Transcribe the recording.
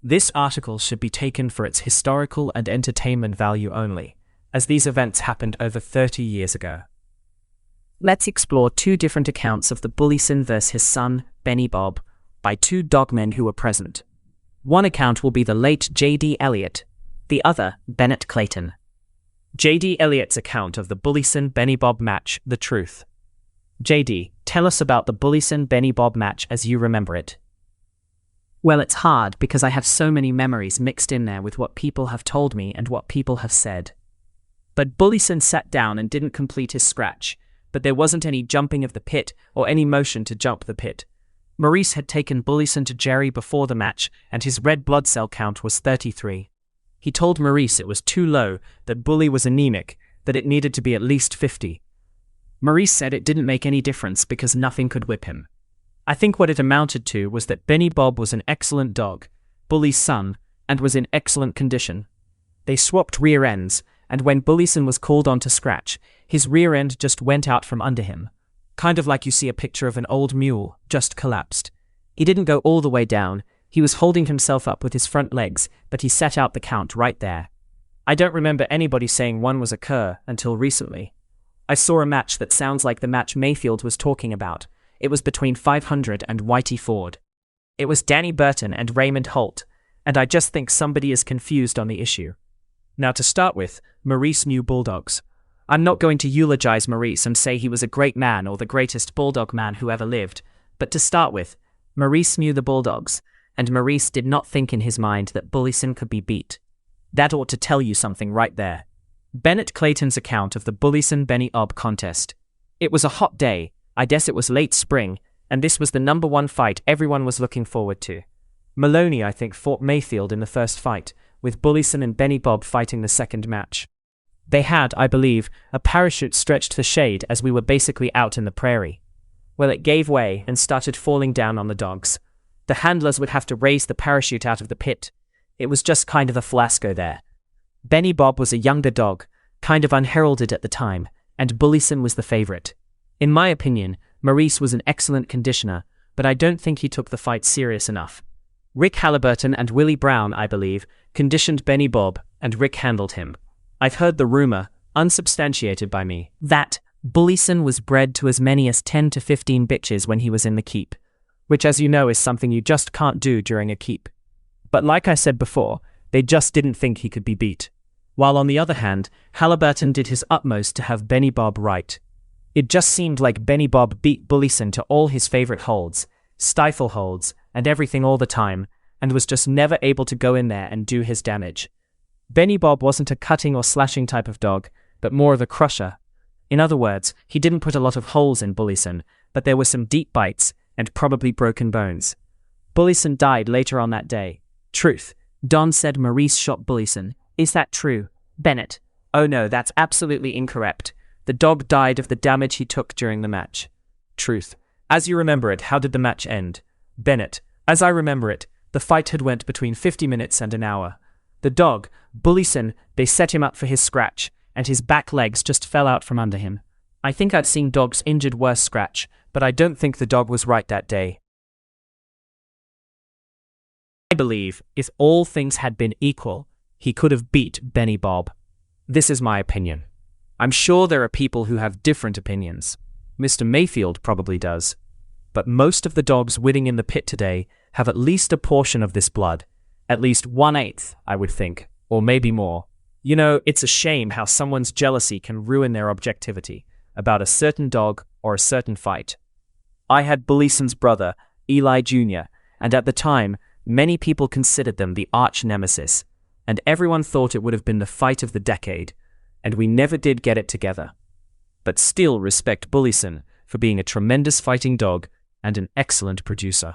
This article should be taken for its historical and entertainment value only, as these events happened over 30 years ago. Let's explore two different accounts of the Bullyson versus his son, Benny Bob, by two dogmen who were present. One account will be the late J.D. Elliott, the other, Bennett Clayton. J.D. Elliott's account of the Bullyson-Benny Bob match, the truth. J.D., tell us about the Bullyson-Benny Bob match as you remember it. Well, it's hard because I have so many memories mixed in there with what people have told me and what people have said. But Bullyson sat down and didn't complete his scratch, but there wasn't any jumping of the pit or any motion to jump the pit. Maurice had taken Bullyson to Jerry before the match, and his red blood cell count was 33. He told Maurice it was too low, that Bully was anemic, that it needed to be at least 50. Maurice said it didn't make any difference because nothing could whip him. I think what it amounted to was that Benny Bob was an excellent dog, Bully's son, and was in excellent condition. They swapped rear ends, and when Bullyson was called on to scratch, his rear end just went out from under him. Kind of like you see a picture of an old mule, just collapsed. He didn't go all the way down, he was holding himself up with his front legs, but he set out the count right there. I don't remember anybody saying one was a cur until recently. I saw a match that sounds like the match Mayfield was talking about. It was between 500 and Whitey Ford. It was Danny Burton and Raymond Holt, and I just think somebody is confused on the issue. Now to start with, Maurice knew bulldogs. I'm not going to eulogize Maurice and say he was a great man or the greatest bulldog man who ever lived, but to start with, Maurice knew the bulldogs, and Maurice did not think in his mind that Bullyson could be beat. That ought to tell you something right there. Bennett Clayton's account of the Bullyson-Benny Bob contest. It was a hot day, I guess it was late spring, and this was the #1 fight everyone was looking forward to. Maloney, I think, fought Mayfield in the first fight, with Bullyson and Benny Bob fighting the second match. They had, I believe, a parachute stretched for shade as we were basically out in the prairie. Well, it gave way and started falling down on the dogs. The handlers would have to raise the parachute out of the pit. It was just kind of a fiasco there. Benny Bob was a younger dog, kind of unheralded at the time, and Bullyson was the favorite. In my opinion, Maurice was an excellent conditioner, but I don't think he took the fight serious enough. Rick Halliburton and Willie Brown, I believe, conditioned Benny Bob, and Rick handled him. I've heard the rumor, unsubstantiated by me, that Bullyson was bred to as many as 10 to 15 bitches when he was in the keep, which as you know is something you just can't do during a keep. But like I said before, they just didn't think he could be beat. While on the other hand, Halliburton did his utmost to have Benny Bob right. It just seemed like Benny Bob beat Bullyson to all his favorite holds, stifle holds, and everything all the time, and was just never able to go in there and do his damage. Benny Bob wasn't a cutting or slashing type of dog, but more of a crusher. In other words, he didn't put a lot of holes in Bullyson, but there were some deep bites, and probably broken bones. Bullyson died later on that day. Truth. Don said Maurice shot Bullyson. Is that true? Bennett. Oh no, that's absolutely incorrect. The dog died of the damage he took during the match. Truth. As you remember it, how did the match end? Bennett. As I remember it, the fight had went between 50 minutes and an hour. The dog, Bullyson, they set him up for his scratch, and his back legs just fell out from under him. I think I'd seen dogs injured worse scratch, but I don't think the dog was right that day. I believe, if all things had been equal, he could have beat Benny Bob. This is my opinion. I'm sure there are people who have different opinions. Mr. Mayfield probably does. But most of the dogs winning in the pit today have at least a portion of this blood. At least 1/8, I would think, or maybe more. You know, it's a shame how someone's jealousy can ruin their objectivity about a certain dog or a certain fight. I had Bullyson's brother, Eli Jr., and at the time, many people considered them the arch nemesis, and everyone thought it would have been the fight of the decade, and we never did get it together. But still respect Bullyson for being a tremendous fighting dog and an excellent producer.